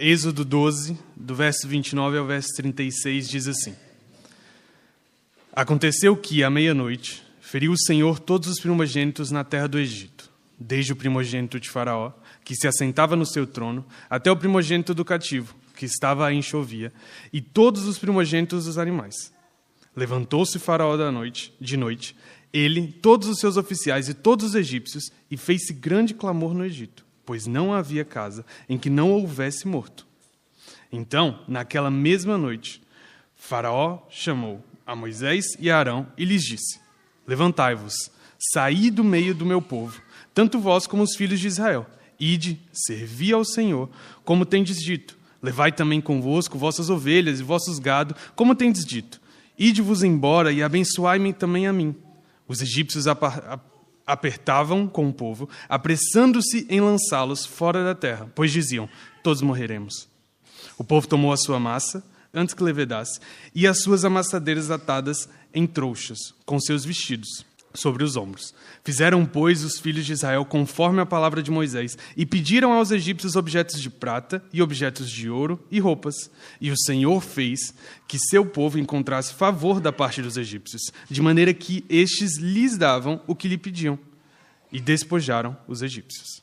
Êxodo 12, do verso 29 ao verso 36, diz assim: Aconteceu que, à meia-noite, feriu o Senhor todos os primogênitos na terra do Egito, desde o primogênito de Faraó, que se assentava no seu trono, até o primogênito do cativo, que estava a enxovia, e todos os primogênitos dos animais. Levantou-se Faraó de noite, ele, todos os seus oficiais e todos os egípcios, e fez-se grande clamor no Egito, pois não havia casa em que não houvesse morto. Então, naquela mesma noite, Faraó chamou a Moisés e a Arão e lhes disse: Levantai-vos, saí do meio do meu povo, tanto vós como os filhos de Israel. Ide, servi ao Senhor, como tendes dito. Levai também convosco vossas ovelhas e vossos gado, como tendes dito. Ide-vos embora e abençoai-me também a mim. Os egípcios apertavam com o povo, apressando-se em lançá-los fora da terra, pois diziam: todos morreremos. O povo tomou a sua massa, antes que levedasse, e as suas amassadeiras atadas em trouxas, com seus vestidos sobre os ombros. Fizeram, pois, os filhos de Israel conforme a palavra de Moisés, e pediram aos egípcios objetos de prata e objetos de ouro e roupas. E o Senhor fez que seu povo encontrasse favor da parte dos egípcios, de maneira que estes lhes davam o que lhe pediam, e despojaram os egípcios.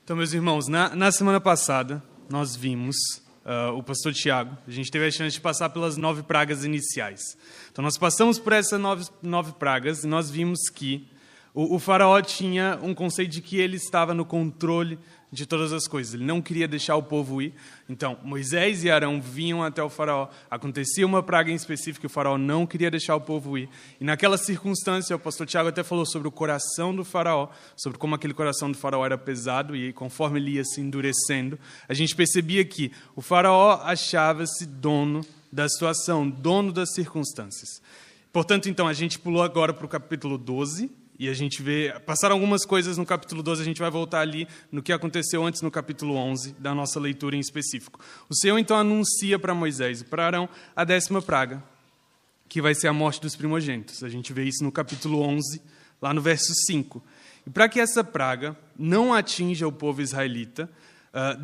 Então, meus irmãos, na semana passada, nós vimos o pastor Tiago, a gente teve a chance de passar pelas 9 pragas iniciais. Então, nós passamos por essas 9 pragas e nós vimos que o faraó tinha um conceito de que ele estava no controle de todas as coisas. Ele não queria deixar o povo ir. Então, Moisés e Arão vinham até o faraó. Acontecia uma praga em específico, o faraó não queria deixar o povo ir. E naquela circunstância, o pastor Tiago até falou sobre o coração do faraó, sobre como aquele coração do faraó era pesado, e conforme ele ia se endurecendo, a gente percebia que o faraó achava-se dono da situação, dono das circunstâncias. Portanto, então, a gente pulou agora para o capítulo 12, e a gente vê, passaram algumas coisas no capítulo 12, a gente vai voltar ali no que aconteceu antes no capítulo 11, da nossa leitura em específico. O Senhor, então, anuncia para Moisés e para Arão a 10ª praga, que vai ser a morte dos primogênitos. A gente vê isso no capítulo 11, lá no verso 5. E para que essa praga não atinja o povo israelita,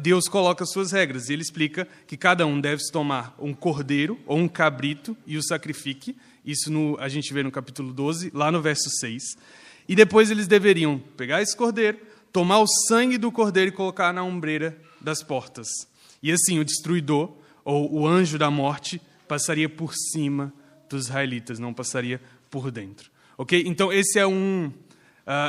Deus coloca suas regras, e ele explica que cada um deve tomar um cordeiro ou um cabrito e o sacrifique. Isso a gente vê no capítulo 12, lá no verso 6. E depois eles deveriam pegar esse cordeiro, tomar o sangue do cordeiro e colocar na ombreira das portas. E assim o destruidor, ou o anjo da morte, passaria por cima dos israelitas, não passaria por dentro. Ok? Então esse é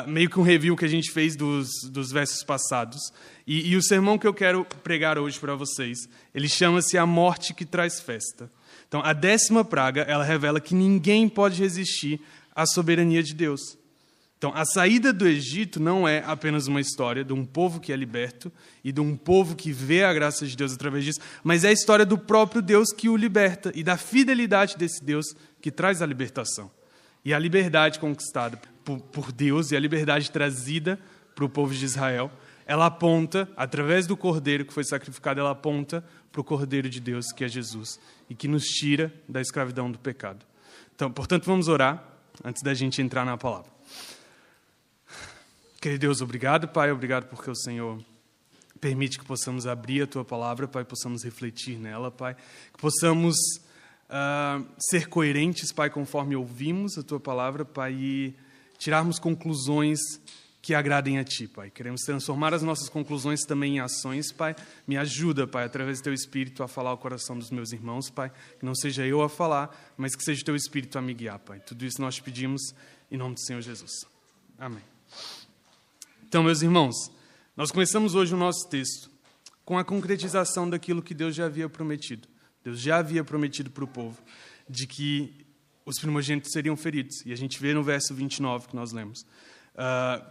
meio que um review que a gente fez dos versos passados. E o sermão que eu quero pregar hoje para vocês, ele chama-se A Morte que Traz Festa. Então, a 10ª praga, ela revela que ninguém pode resistir à soberania de Deus. Então, a saída do Egito não é apenas uma história de um povo que é liberto e de um povo que vê a graça de Deus através disso, mas é a história do próprio Deus que o liberta e da fidelidade desse Deus que traz a libertação. E a liberdade conquistada por Deus e a liberdade trazida para o povo de Israel, ela aponta, através do cordeiro que foi sacrificado, ela aponta para o cordeiro de Deus, que é Jesus, e que nos tira da escravidão do pecado. Então, portanto, vamos orar antes da gente entrar na palavra. Querido Deus, obrigado, Pai, obrigado porque o Senhor permite que possamos abrir a Tua palavra, Pai, possamos refletir nela, Pai, que possamos ser coerentes, Pai, conforme ouvimos a Tua palavra, Pai, e tirarmos conclusões que agradem a Ti, Pai. Queremos transformar as nossas conclusões também em ações, Pai. Me ajuda, Pai, através do Teu Espírito a falar ao coração dos meus irmãos, Pai. Que não seja eu a falar, mas que seja o Teu Espírito a me guiar, Pai. Tudo isso nós te pedimos em nome do Senhor Jesus. Amém. Então, meus irmãos, nós começamos hoje o nosso texto com a concretização daquilo que Deus já havia prometido. Deus já havia prometido para o povo de que os primogênitos seriam feridos. E a gente vê no verso 29 que nós lemos,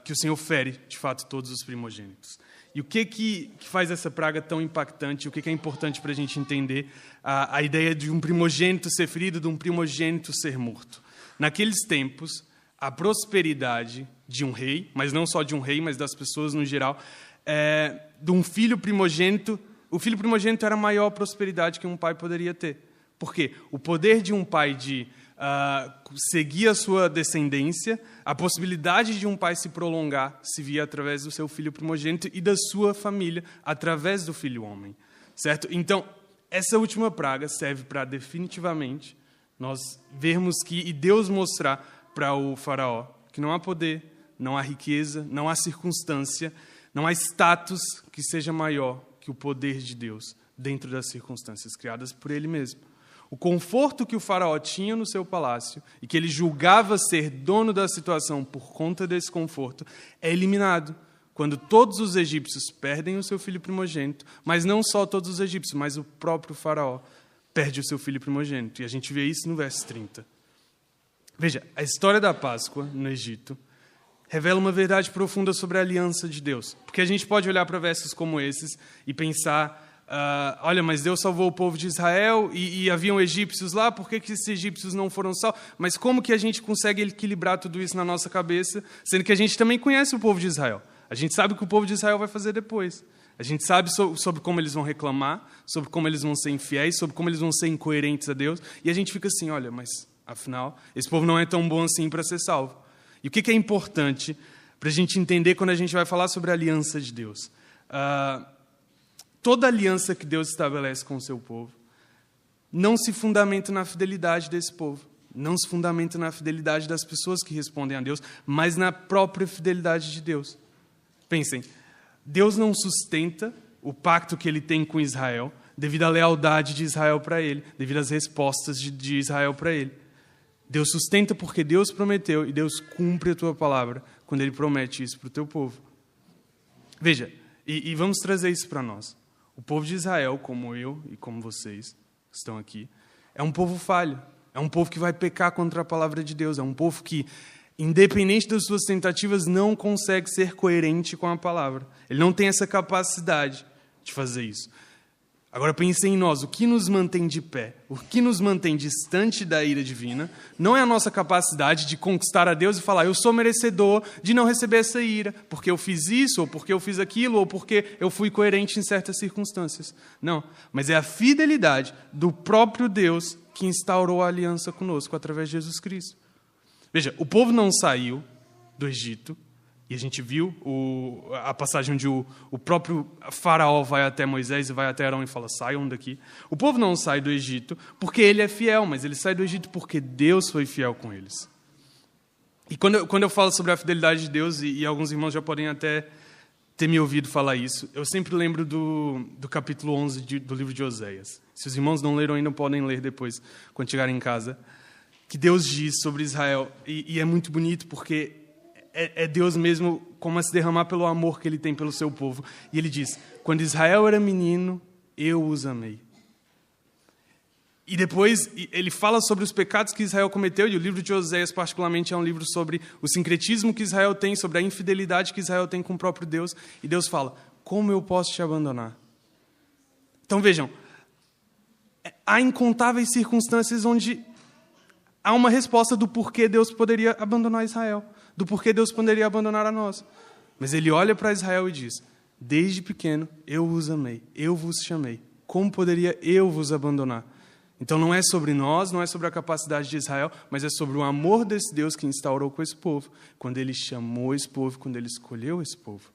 que o Senhor fere, de fato, todos os primogênitos. E o que faz essa praga tão impactante? O que é importante para a gente entender a ideia de um primogênito ser ferido, de um primogênito ser morto? Naqueles tempos, a prosperidade de um rei, mas não só de um rei, mas das pessoas no geral, de um filho primogênito, o filho primogênito era a maior prosperidade que um pai poderia ter. Por quê? O poder de um pai de seguir a sua descendência, a possibilidade de um pai se prolongar se via através do seu filho primogênito e da sua família através do filho homem. certo? Então, essa última praga serve para definitivamente nós vermos e Deus mostrar para o faraó que não há poder, não há riqueza, não há circunstância, não há status que seja maior que o poder de Deus dentro das circunstâncias criadas por ele mesmo. O conforto que o faraó tinha no seu palácio e que ele julgava ser dono da situação por conta desse conforto é eliminado quando todos os egípcios perdem o seu filho primogênito, mas não só todos os egípcios, mas o próprio faraó perde o seu filho primogênito. E a gente vê isso no verso 30. Veja, a história da Páscoa no Egito revela uma verdade profunda sobre a aliança de Deus. Porque a gente pode olhar para versos como esses e pensar, olha, mas Deus salvou o povo de Israel e haviam egípcios lá, por que esses egípcios não foram salvos? Mas como que a gente consegue equilibrar tudo isso na nossa cabeça, sendo que a gente também conhece o povo de Israel? A gente sabe o que o povo de Israel vai fazer depois. A gente sabe sobre como eles vão reclamar, sobre como eles vão ser infiéis, sobre como eles vão ser incoerentes a Deus. E a gente fica assim, olha, mas afinal, esse povo não é tão bom assim para ser salvo. E o que é importante para a gente entender quando a gente vai falar sobre a aliança de Deus? Toda aliança que Deus estabelece com o seu povo não se fundamenta na fidelidade desse povo, não se fundamenta na fidelidade das pessoas que respondem a Deus, mas na própria fidelidade de Deus. Pensem, Deus não sustenta o pacto que ele tem com Israel devido à lealdade de Israel para ele, devido às respostas de Israel para ele. Deus sustenta porque Deus prometeu e Deus cumpre a tua palavra quando ele promete isso para o teu povo. Veja, e vamos trazer isso para nós. O povo de Israel, como eu e como vocês que estão aqui, é um povo falho, é um povo que vai pecar contra a palavra de Deus, é um povo que, independente das suas tentativas, não consegue ser coerente com a palavra. Ele não tem essa capacidade de fazer isso. Agora pensem em nós, o que nos mantém de pé, o que nos mantém distante da ira divina, não é a nossa capacidade de conquistar a Deus e falar, eu sou merecedor de não receber essa ira, porque eu fiz isso, ou porque eu fiz aquilo, ou porque eu fui coerente em certas circunstâncias. Não, mas é a fidelidade do próprio Deus que instaurou a aliança conosco através de Jesus Cristo. Veja, o povo não saiu do Egito, e a gente viu a passagem onde o próprio faraó vai até Moisés e vai até Arão e fala, saiam daqui. O povo não sai do Egito porque ele é fiel, mas ele sai do Egito porque Deus foi fiel com eles. E quando eu falo sobre a fidelidade de Deus, e alguns irmãos já podem até ter me ouvido falar isso, eu sempre lembro do capítulo 11 do livro de Oséias. Se os irmãos não leram ainda, podem ler depois, quando chegarem em casa, que Deus diz sobre Israel, e é muito bonito porque é Deus mesmo como a se derramar pelo amor que ele tem pelo seu povo. E ele diz, quando Israel era menino, eu os amei. E depois ele fala sobre os pecados que Israel cometeu, e o livro de Oséias particularmente é um livro sobre o sincretismo que Israel tem, sobre a infidelidade que Israel tem com o próprio Deus. E Deus fala, como eu posso te abandonar? Então vejam, há incontáveis circunstâncias onde há uma resposta do porquê Deus poderia abandonar Israel, do porquê Deus poderia abandonar a nós. Mas ele olha para Israel e diz, desde pequeno eu vos amei, eu vos chamei. Como poderia eu vos abandonar? Então não é sobre nós, não é sobre a capacidade de Israel, mas é sobre o amor desse Deus que instaurou com esse povo, quando ele chamou esse povo, quando ele escolheu esse povo.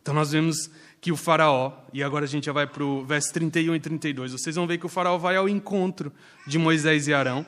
Então nós vemos que o faraó, e agora a gente já vai para o verso 31 e 32, vocês vão ver que o faraó vai ao encontro de Moisés e Arão,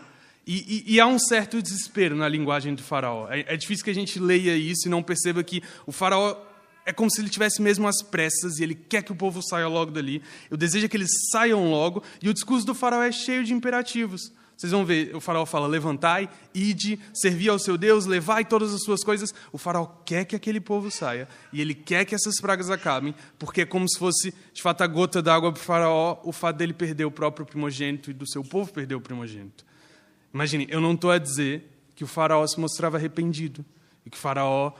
e há um certo desespero na linguagem do faraó. É difícil que a gente leia isso e não perceba que o faraó é como se ele tivesse mesmo às pressas e ele quer que o povo saia logo dali. O desejo é que eles saiam logo, e o discurso do faraó é cheio de imperativos. Vocês vão ver, o faraó fala, levantai, ide, servi ao seu Deus, levai todas as suas coisas. O faraó quer que aquele povo saia, e ele quer que essas pragas acabem, porque é como se fosse, de fato, a gota d'água para o faraó, o fato dele perder o próprio primogênito e do seu povo perder o primogênito. Imagine, eu não estou a dizer que o faraó se mostrava arrependido, e que o faraó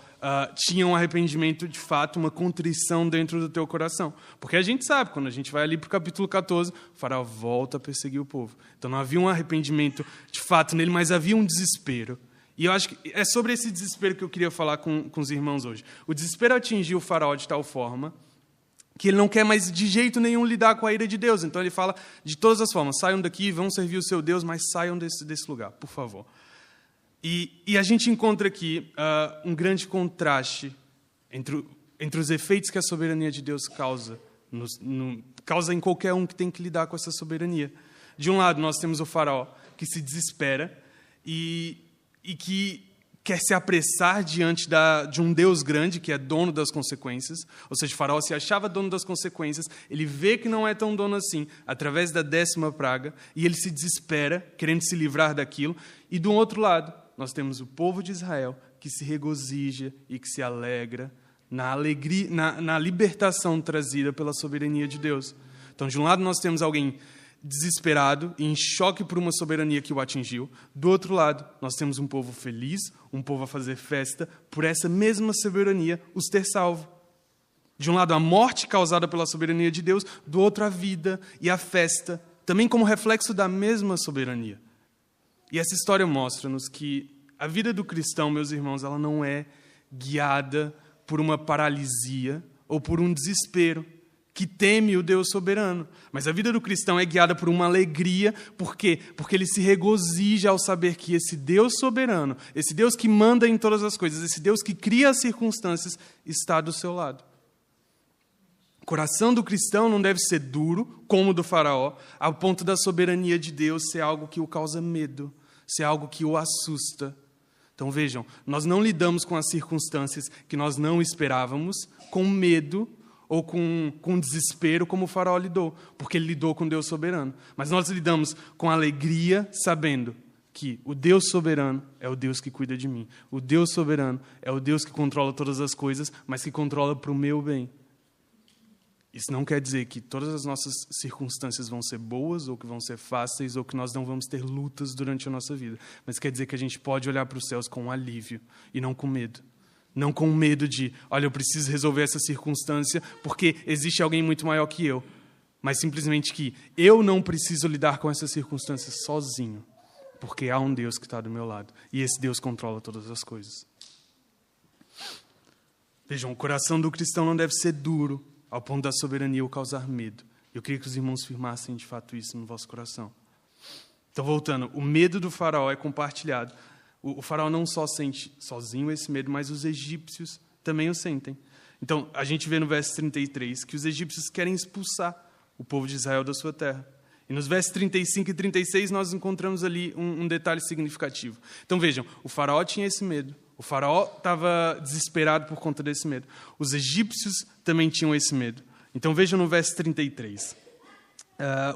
tinha um arrependimento, de fato, uma contrição dentro do teu coração. Porque a gente sabe, quando a gente vai ali para o capítulo 14, o faraó volta a perseguir o povo. Então não havia um arrependimento, de fato, nele, mas havia um desespero. E eu acho que é sobre esse desespero que eu queria falar com os irmãos hoje. O desespero atingiu o faraó de tal forma que ele não quer mais de jeito nenhum lidar com a ira de Deus. Então ele fala de todas as formas, saiam daqui, vão servir o seu Deus, mas saiam desse lugar, por favor. E a gente encontra aqui um grande contraste entre os efeitos que a soberania de Deus causa causa em qualquer um que tem que lidar com essa soberania. De um lado, nós temos o faraó, que se desespera e que quer se apressar diante de um Deus grande, que é dono das consequências. Ou seja, o faraó se achava dono das consequências, ele vê que não é tão dono assim, através da 10ª praga, e ele se desespera, querendo se livrar daquilo. E do outro lado, nós temos o povo de Israel, que se regozija e que se alegra na alegria, na libertação trazida pela soberania de Deus. Então, de um lado, nós temos alguém desesperado e em choque por uma soberania que o atingiu. Do outro lado, nós temos um povo feliz, um povo a fazer festa por essa mesma soberania os ter salvo. De um lado, a morte causada pela soberania de Deus, do outro, a vida e a festa, também como reflexo da mesma soberania. E essa história mostra-nos que a vida do cristão, meus irmãos, ela não é guiada por uma paralisia ou por um desespero que teme o Deus soberano. Mas a vida do cristão é guiada por uma alegria. Por quê? Porque ele se regozija ao saber que esse Deus soberano, esse Deus que manda em todas as coisas, esse Deus que cria as circunstâncias, está do seu lado. O coração do cristão não deve ser duro, como o do faraó, ao ponto da soberania de Deus ser algo que o causa medo, ser algo que o assusta. Então vejam, nós não lidamos com as circunstâncias que nós não esperávamos, com medo ou com desespero, como o faraó lidou, porque ele lidou com Deus soberano. Mas nós lidamos com alegria, sabendo que o Deus soberano é o Deus que cuida de mim. O Deus soberano é o Deus que controla todas as coisas, mas que controla para o meu bem. Isso não quer dizer que todas as nossas circunstâncias vão ser boas, ou que vão ser fáceis, ou que nós não vamos ter lutas durante a nossa vida. Mas quer dizer que a gente pode olhar para os céus com alívio e não com medo. Não com medo de, olha, eu preciso resolver essa circunstância porque existe alguém muito maior que eu. Mas simplesmente que eu não preciso lidar com essas circunstâncias sozinho, porque há um Deus que está do meu lado. E esse Deus controla todas as coisas. Vejam, o coração do cristão não deve ser duro, ao ponto da soberania o causar medo. Eu queria que os irmãos firmassem de fato isso no vosso coração. Então, voltando, o medo do faraó é compartilhado. O faraó não só sente sozinho esse medo, mas os egípcios também o sentem. Então, a gente vê no verso 33 que os egípcios querem expulsar o povo de Israel da sua terra. E nos versos 35 e 36 nós encontramos ali um detalhe significativo. Então, vejam, o faraó tinha esse medo. O faraó estava desesperado por conta desse medo. Os egípcios também tinham esse medo. Então, vejam no verso 33.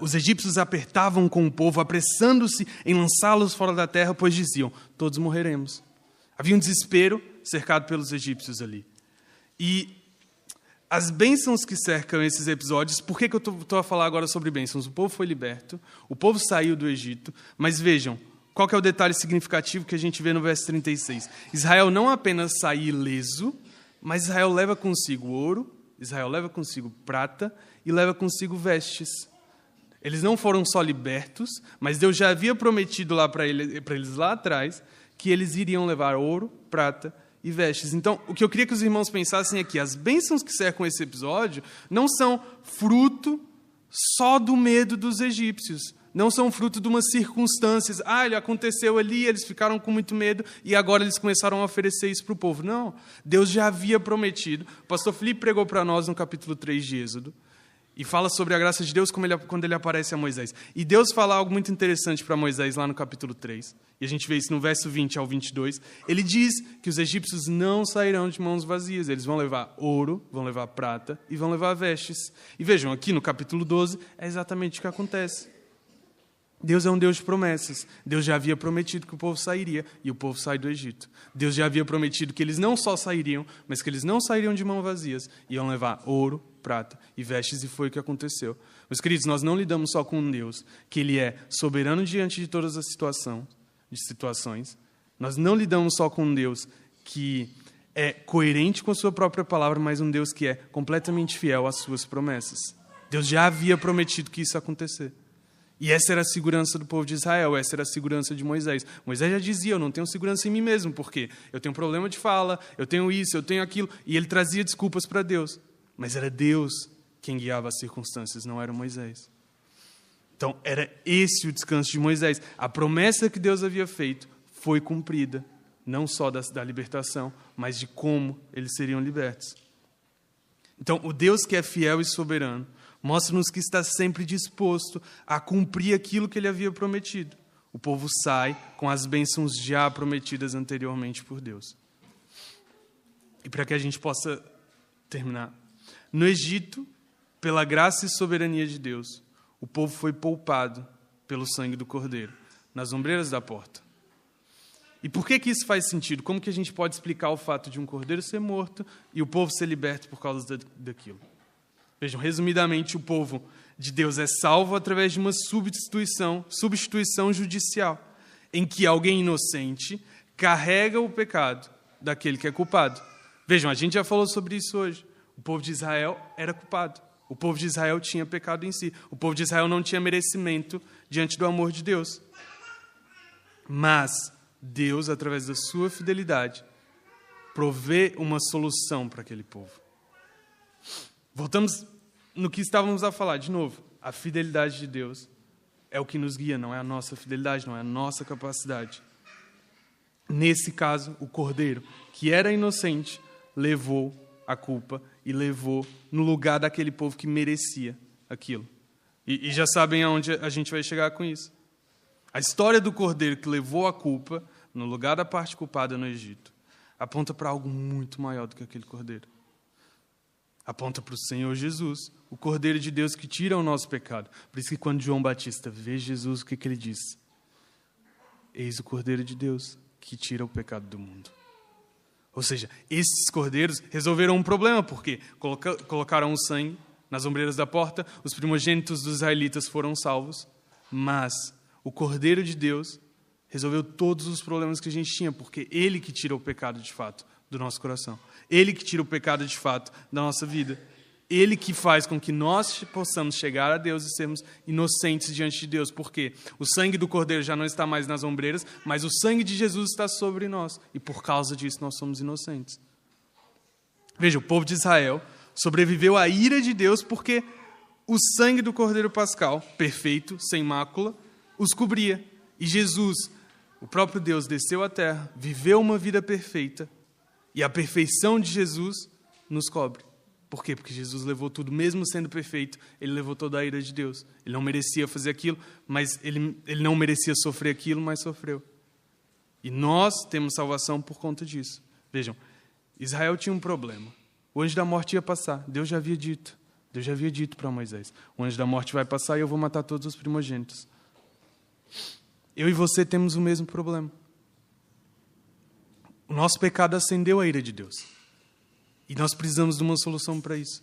Os egípcios apertavam com o povo, apressando-se em lançá-los fora da terra, pois diziam, todos morreremos. Havia um desespero cercado pelos egípcios ali. E as bênçãos que cercam esses episódios, por que eu estou a falar agora sobre bênçãos? O povo foi liberto, o povo saiu do Egito, mas vejam, qual que é o detalhe significativo que a gente vê no verso 36? Israel não apenas sai ileso, mas Israel leva consigo ouro, Israel leva consigo prata e leva consigo vestes. Eles não foram só libertos, mas Deus já havia prometido lá para eles lá atrás que eles iriam levar ouro, prata e vestes. Então, o que eu queria que os irmãos pensassem é que as bênçãos que cercam esse episódio não são fruto só do medo dos egípcios. Não são fruto de umas circunstâncias. Ele aconteceu ali, eles ficaram com muito medo e agora eles começaram a oferecer isso para o povo. Não, Deus já havia prometido. O pastor Felipe pregou para nós no capítulo 3 de Êxodo. E fala sobre a graça de Deus quando ele aparece a Moisés. E Deus fala algo muito interessante para Moisés lá no capítulo 3. E a gente vê isso no verso 20 ao 22. Ele diz que os egípcios não sairão de mãos vazias. Eles vão levar ouro, vão levar prata e vão levar vestes. E vejam, aqui no capítulo 12 é exatamente o que acontece. Deus é um Deus de promessas. Deus já havia prometido que o povo sairia e o povo sai do Egito. Deus já havia prometido que eles não só sairiam, mas que eles não sairiam de mãos vazias. Iam levar ouro, prata e vestes, e foi o que aconteceu. Meus queridos, nós não lidamos só com um Deus que Ele é soberano diante de todas as situações. Nós não lidamos só com um Deus que é coerente com a sua própria palavra, mas um Deus que é completamente fiel às suas promessas. Deus já havia prometido que isso ia acontecer. E essa era a segurança do povo de Israel, essa era a segurança de Moisés. Moisés já dizia, eu não tenho segurança em mim mesmo, porque eu tenho problema de fala, eu tenho isso, eu tenho aquilo, e ele trazia desculpas para Deus. Mas era Deus quem guiava as circunstâncias, não era Moisés. Então, era esse o descanso de Moisés. A promessa que Deus havia feito foi cumprida, não só da libertação, mas de como eles seriam libertos. Então, o Deus que é fiel e soberano Mostra-nos que está sempre disposto a cumprir aquilo que ele havia prometido. O povo sai com as bênçãos já prometidas anteriormente por Deus. E para que a gente possa terminar. No Egito, pela graça e soberania de Deus, o povo foi poupado pelo sangue do Cordeiro, nas ombreiras da porta. E por que isso faz sentido? Como que a gente pode explicar o fato de um cordeiro ser morto e o povo ser liberto por causa daquilo? Vejam, resumidamente, o povo de Deus é salvo através de uma substituição judicial, em que alguém inocente carrega o pecado daquele que é culpado. Vejam, a gente já falou sobre isso hoje. O povo de Israel era culpado. O povo de Israel tinha pecado em si. O povo de Israel não tinha merecimento diante do amor de Deus. Mas Deus, através da sua fidelidade, provê uma solução para aquele povo. Voltamos no que estávamos a falar, de novo. A fidelidade de Deus é o que nos guia, não é a nossa fidelidade, não é a nossa capacidade. Nesse caso, o cordeiro, que era inocente, levou a culpa e levou no lugar daquele povo que merecia aquilo. E já sabem aonde a gente vai chegar com isso. A história do cordeiro que levou a culpa no lugar da parte culpada no Egito aponta para algo muito maior do que aquele cordeiro. Aponta para o Senhor Jesus, o Cordeiro de Deus que tira o nosso pecado. Por isso que quando João Batista vê Jesus, o que ele diz? Eis o Cordeiro de Deus que tira o pecado do mundo. Ou seja, esses cordeiros resolveram um problema, porque colocaram o sangue nas ombreiras da porta, os primogênitos dos israelitas foram salvos, mas o Cordeiro de Deus resolveu todos os problemas que a gente tinha, porque Ele que tira o pecado de fato do nosso coração. Ele que tira o pecado de fato da nossa vida. Ele que faz com que nós possamos chegar a Deus e sermos inocentes diante de Deus. Porque o sangue do Cordeiro já não está mais nas ombreiras, mas o sangue de Jesus está sobre nós. E por causa disso nós somos inocentes. Veja, o povo de Israel sobreviveu à ira de Deus porque o sangue do Cordeiro Pascal, perfeito, sem mácula, os cobria. E Jesus, o próprio Deus, desceu à terra, viveu uma vida perfeita. E a perfeição de Jesus nos cobre. Por quê? Porque Jesus levou tudo, mesmo sendo perfeito, ele levou toda a ira de Deus. Ele não merecia fazer aquilo, mas ele não merecia sofrer aquilo, mas sofreu. E nós temos salvação por conta disso. Vejam, Israel tinha um problema. O anjo da morte ia passar. Deus já havia dito. Deus já havia dito para Moisés: o anjo da morte vai passar e eu vou matar todos os primogênitos. Eu e você temos o mesmo problema. O nosso pecado acendeu a ira de Deus. E nós precisamos de uma solução para isso.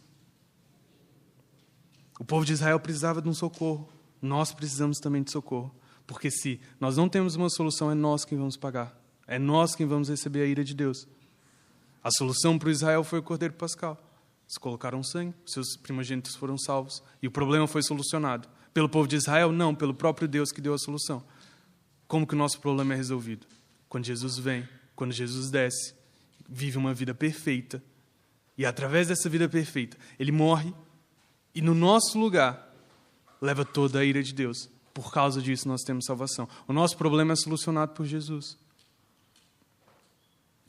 O povo de Israel precisava de um socorro. Nós precisamos também de socorro. Porque se nós não temos uma solução, é nós quem vamos pagar. É nós quem vamos receber a ira de Deus. A solução para o Israel foi o Cordeiro Pascal. Eles colocaram sangue, seus primogênitos foram salvos. E o problema foi solucionado. Pelo povo de Israel? Não, pelo próprio Deus que deu a solução. Como que o nosso problema é resolvido? Quando Jesus vem, quando Jesus desce, vive uma vida perfeita. E através dessa vida perfeita, ele morre e no nosso lugar leva toda a ira de Deus. Por causa disso nós temos salvação. O nosso problema é solucionado por Jesus.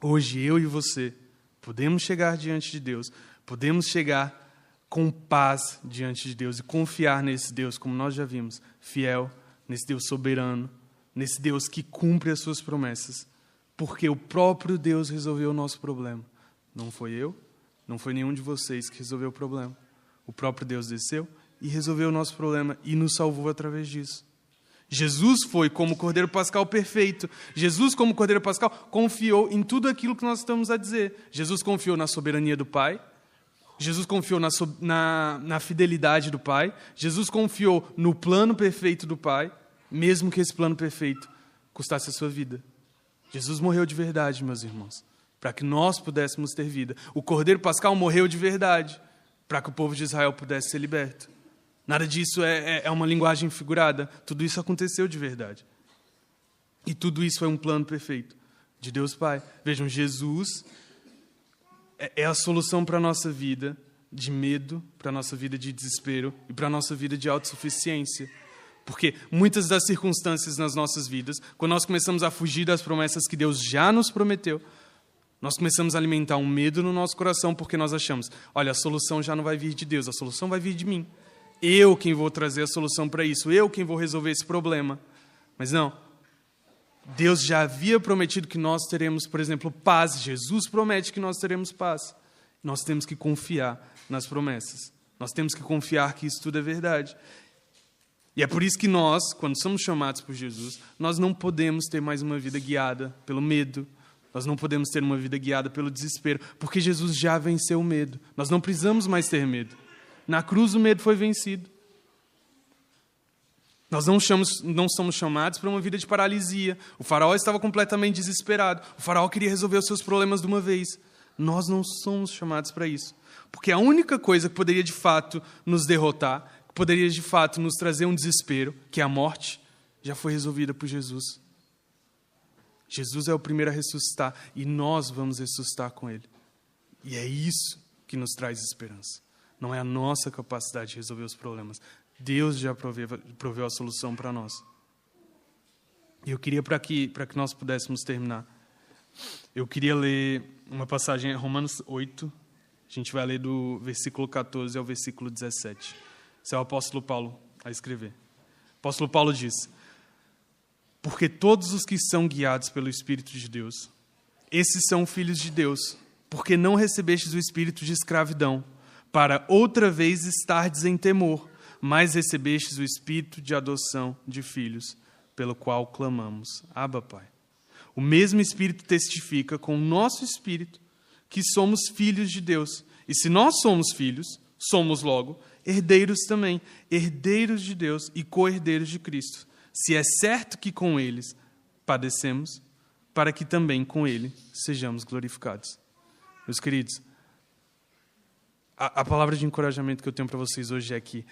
Hoje eu e você podemos chegar diante de Deus, podemos chegar com paz diante de Deus e confiar nesse Deus, como nós já vimos, fiel, nesse Deus soberano, nesse Deus que cumpre as suas promessas, porque o próprio Deus resolveu o nosso problema. Não foi eu, não foi nenhum de vocês que resolveu o problema. O próprio Deus desceu e resolveu o nosso problema e nos salvou através disso. Jesus foi como Cordeiro Pascal perfeito. Jesus, como Cordeiro Pascal, confiou em tudo aquilo que nós estamos a dizer. Jesus confiou na soberania do Pai. Jesus confiou na fidelidade do Pai. Jesus confiou no plano perfeito do Pai, mesmo que esse plano perfeito custasse a sua vida. Jesus morreu de verdade, meus irmãos, para que nós pudéssemos ter vida. O Cordeiro Pascal morreu de verdade, para que o povo de Israel pudesse ser liberto. Nada disso é uma linguagem figurada. Tudo isso aconteceu de verdade. E tudo isso foi um plano perfeito de Deus Pai. Vejam, Jesus é a solução para a nossa vida de medo, para a nossa vida de desespero e para a nossa vida de autossuficiência. Porque muitas das circunstâncias nas nossas vidas, quando nós começamos a fugir das promessas que Deus já nos prometeu, nós começamos a alimentar um medo no nosso coração porque nós achamos, olha, a solução já não vai vir de Deus, a solução vai vir de mim. eu quem vou trazer a solução para isso, eu quem vou resolver esse problema. Mas não. Deus já havia prometido que nós teremos, por exemplo, paz. Jesus promete que nós teremos paz. Nós temos que confiar nas promessas. Nós temos que confiar que isso tudo é verdade. E é por isso que nós, quando somos chamados por Jesus, nós não podemos ter mais uma vida guiada pelo medo. Nós não podemos ter uma vida guiada pelo desespero, porque Jesus já venceu o medo. Nós não precisamos mais ter medo. Na cruz o medo foi vencido. Nós não somos chamados para uma vida de paralisia. O faraó estava completamente desesperado. O faraó queria resolver os seus problemas de uma vez. Nós não somos chamados para isso. Porque a única coisa que poderia de fato nos derrotar, que poderia de fato nos trazer um desespero, que é a morte, já foi resolvida por Jesus. Jesus é o primeiro a ressuscitar e nós vamos ressuscitar com Ele. E é isso que nos traz esperança. Não é a nossa capacidade de resolver os problemas. Deus já proveu a solução para nós. E eu queria, para que nós pudéssemos terminar, eu queria ler uma passagem em Romanos 8. A gente vai ler do versículo 14 ao versículo 17. Esse é o apóstolo Paulo a escrever. O apóstolo Paulo diz: porque todos os que são guiados pelo Espírito de Deus, esses são filhos de Deus, porque não recebestes o espírito de escravidão, para outra vez estardes em temor, mas recebestes o espírito de adoção de filhos, pelo qual clamamos: Abba, Pai. O mesmo Espírito testifica com o nosso espírito que somos filhos de Deus. E se nós somos filhos, somos logo herdeiros também, herdeiros de Deus e co-herdeiros de Cristo. Se é certo que com eles padecemos, para que também com ele sejamos glorificados. Meus queridos, a palavra de encorajamento que eu tenho para vocês hoje é que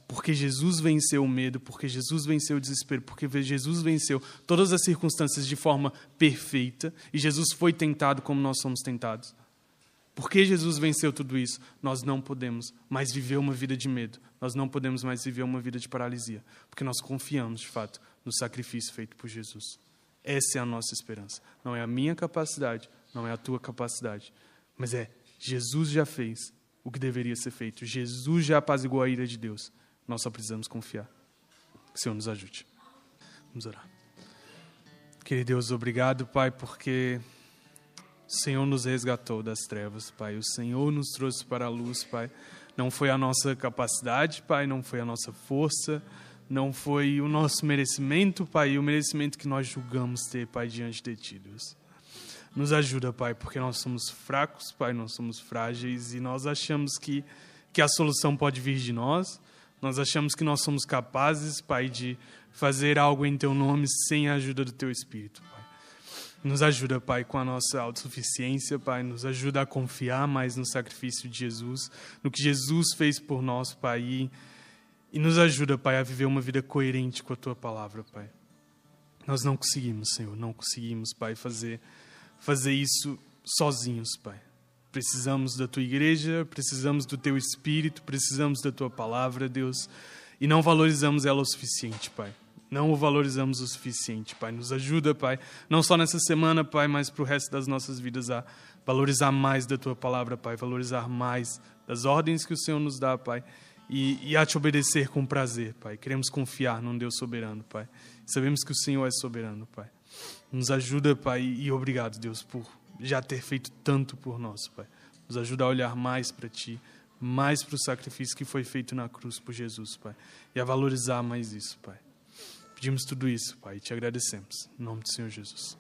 porque Jesus venceu o medo, porque Jesus venceu o desespero, porque Jesus venceu todas as circunstâncias de forma perfeita, e Jesus foi tentado como nós somos tentados. Porque Jesus venceu tudo isso, nós não podemos mais viver uma vida de medo, nós não podemos mais viver uma vida de paralisia, porque nós confiamos, de fato, no sacrifício feito por Jesus. Essa é a nossa esperança. Não é a minha capacidade, não é a tua capacidade, mas Jesus já fez o que deveria ser feito. Jesus já apaziguou a ira de Deus. Nós só precisamos confiar. Que o Senhor nos ajude. Vamos orar. Querido Deus, obrigado, Pai, porque o Senhor nos resgatou das trevas, Pai. O Senhor nos trouxe para a luz, Pai. Não foi a nossa capacidade, Pai, não foi a nossa força, não foi o nosso merecimento, Pai, e o merecimento que nós julgamos ter, Pai, diante de Ti, Deus. Nos ajuda, Pai, porque nós somos fracos, Pai, nós somos frágeis e nós achamos que a solução pode vir de nós. Nós achamos que nós somos capazes, Pai, de fazer algo em Teu nome sem a ajuda do Teu Espírito, Pai. Nos ajuda, Pai, com a nossa autossuficiência, Pai. Nos ajuda a confiar mais no sacrifício de Jesus, no que Jesus fez por nós, Pai. E nos ajuda, Pai, a viver uma vida coerente com a Tua palavra, Pai. Nós não conseguimos, Senhor, não conseguimos, Pai, fazer isso sozinhos, Pai. Precisamos da Tua igreja, precisamos do Teu Espírito, precisamos da Tua palavra, Deus, e não valorizamos ela o suficiente, Pai. Não o valorizamos o suficiente, Pai. Nos ajuda, Pai, não só nessa semana, Pai, mas para o resto das nossas vidas a valorizar mais da Tua palavra, Pai, valorizar mais das ordens que o Senhor nos dá, Pai, e a Te obedecer com prazer, Pai. Queremos confiar num Deus soberano, Pai. Sabemos que o Senhor é soberano, Pai. Nos ajuda, Pai, e obrigado, Deus, por já ter feito tanto por nós, Pai. Nos ajuda a olhar mais para Ti, mais para o sacrifício que foi feito na cruz por Jesus, Pai, e a valorizar mais isso, Pai. Pedimos tudo isso, Pai, e Te agradecemos. Em nome do Senhor Jesus.